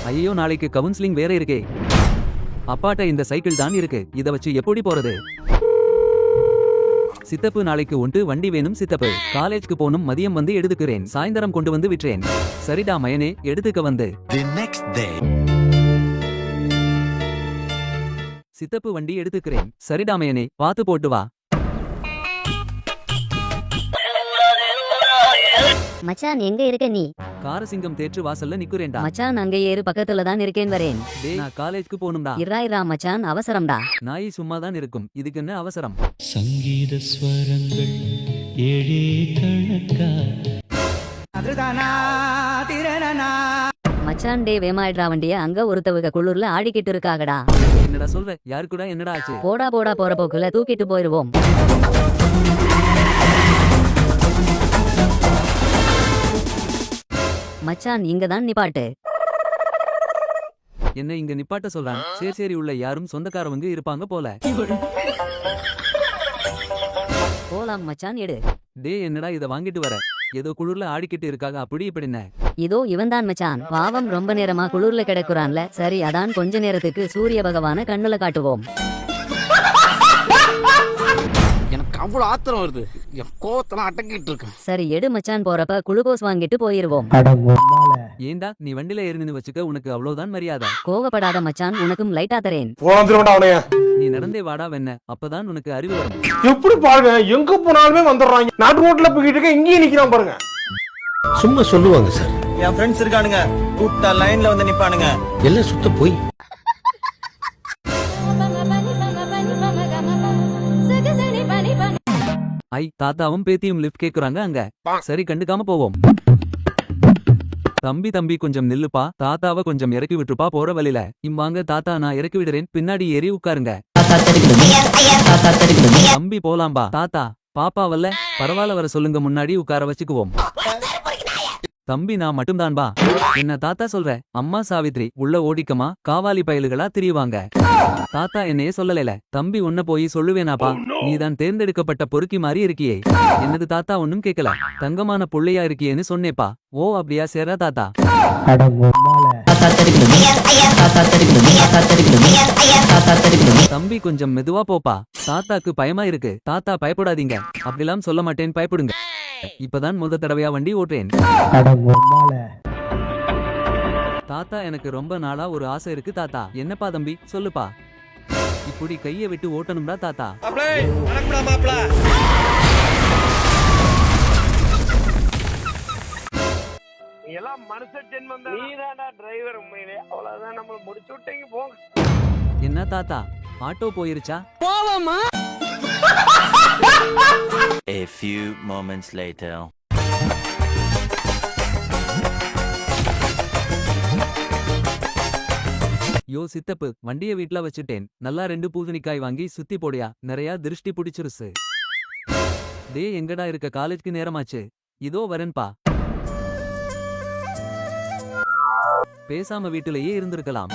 ஐயோ நாளைக்கு கவுன்சிலிங் வேற இருக்கே. அப்பாட்ட இந்த சைக்கிள் தான் இருக்கு, இத வச்சு எப்படி போறது? சித்தப்பு நாளைக்கு ஒன்று வண்டி வேணும் சித்தப்பு. காலேஜ்க்கு போனும், மதியம் வந்து எடுத்துக்கிறேன், சாயந்தரம் கொண்டு வந்து விற்றேன். சரிடா மயனே, எடுத்துக்க வந்து. சித்தப்பு வண்டி எடுத்துக்கிறேன். சரிடா மயனே, பாத்து போட்டு வா. மச்சான் எங்க இருக்க நீ? காரசிங்கம் தேற்று வாசல்ல நிக்குறேன்டா. மச்சான் அங்க ஏறு, பக்கத்துல தான் இருக்கேன் வரேன். டேய் நான் காலேஜ்க்கு போனும்டா. இராயிரா மச்சான், அவசரம்டா. நாய் சும்மா தான் இருக்கும், இதுக்கு என்ன அவசரம்? சங்கீத ஸ்வரங்கள் ஏழே கணக்கா. மச்சான் டே வேமாயிடுறா வண்டிய, அங்க ஒருத்தவங்க குளூர்ல ஆடிக்கிட்டு இருக்காகடா. என்னடா சொல்ற? யாரு கூட என்னடா ஆச்சு? போடா போடா, போற போக்குல தூக்கிட்டு போயிருவோம். மச்சான் இங்க தான் நிப்பாட்டு. என்ன இங்க நிப்பாட்ட சொல்றான்? சரி உள்ள யாரும் சொந்தக்காரவங்க இருப்பாங்க போல. போலாம் மச்சான், எடு. டே என்னடா இத வாங்கிட்டு வர? ஏதோ குளிர்ல ஆடிக்கிட்டு இருக்காக, அப்படி இப்படின்னு. இதோ இவன்தான் மச்சான், பாவம் ரொம்ப நேரமா குளிர்ல கிடக்குறான்ல. சரி அதான் கொஞ்ச நேரத்துக்கு சூரிய பகவான கண்ணுல காட்டுவோம். எனக்கு அவ்வளவு ஆத்திரம் வருது, என் கோவத்தெல்லாம் அடக்கிட்டு இருக்கேன். சரி எடு மச்சான், போறப்ப குளுக்கோஸ் வாங்கிட்டு போயிருவோம். ஏண்டா நீ வண்டில ஏறினு வச்சுக்க, உனக்கு அவ்வளவுதான் மரியாதை. கோவப்படாத மச்சான், உனக்கும் லைட்டா தரேன். நீ நடந்தே வாடா வெண்ண, அப்பதான் உனக்கு அறிவு வரும். எப்படி பாருங்க, எங்க போனாலுமே வந்துடுறாங்க. நாட்டு ரோட்ல போயிட்டு இருக்க, இங்கேயே நிக்கிறான் பாருங்க. சும்மா சொல்லுவாங்க சார். என் ஃப்ரெண்ட்ஸ் இருக்கானுங்க, கூப்பிட்டா லைன்ல வந்து நிப்பானுங்க. எல்லாம் சுத்த போய். ஐ தாத்தாவும் பேத்தியும் லிஃப்ட் கேக்குறாங்க அங்க. சரி கண்டுக்காம போவோம். தம்பி கொஞ்சம் நில்லுப்பா, தாத்தாவை கொஞ்சம் இறக்கி விட்டுப்பா போற வழியில. இம்பாங்க தாத்தா, நான் இறக்கி விடுறேன், பின்னாடி ஏறி உட்காருங்க. தம்பி போலாம்பா. தாத்தா பாப்பா வல்ல, பரவாயில்ல வர சொல்லுங்க, முன்னாடி உட்கார வச்சுக்குவோம். தம்பி நான் மட்டும்தான்பா. என்ன தாத்தா சொல்ற? அம்மா சாவித்ரி உள்ள ஓடிக்கமா, காவாலி பயலுகளா திரியுவாங்க. தாத்தா என்னையே சொல்லல. தம்பி உன்ன போய் சொல்லுவேனாப்பா? நீதான் தேர்ந்தெடுக்கப்பட்ட பொறுக்கி மாதிரி இருக்கியே. என்னது தாத்தா? ஒன்னும் கேட்கல. தங்கமான புள்ளையா இருக்கியேன்னு சொன்னேப்பா. ஓ அப்படியா, சேரா தாத்தா. தம்பி கொஞ்சம் மெதுவா போப்பா, தாத்தாக்கு பயமா இருக்கு. தாத்தா பயப்படாதீங்க. அப்படிலாம் சொல்ல மாட்டேன், பயப்படுங்க. இப்பதான் முத தடவையா வண்டி ஓட்டுறேன். தாத்தா எனக்கு ரொம்ப நாளா ஒரு ஆசை இருக்கு தாத்தா. என்னப்பா தம்பி, சொல்லுப்பா. இப்படி கைய விட்டு ஓட்டணும்டா தாத்தா. எல்லாம் மனுஷ ஜென்மம் தான். நீதான்டா டிரைவர், உண்மையிலே அவ்வளவுதான், நம்மள முடிச்சு விட்டீங்க போங்க. என்ன தாத்தா, ஆட்டோ போயிருச்சா? போவோமா? A few moments later. யோ சித்தப்பு, வண்டிய வீட்ல வச்சுட்டேன். நல்லா 2 பூசணிக்காய் வாங்கி சுத்தி போடியா, நிறைய திருஷ்டி பிடிச்சிருச்சு. டே எங்கடா இருக்க? காலேஜ்க்கு நேரமாச்சு. இதோ வரேன்பா. பேசாம வீட்டுலயே இருந்திருக்கலாம்.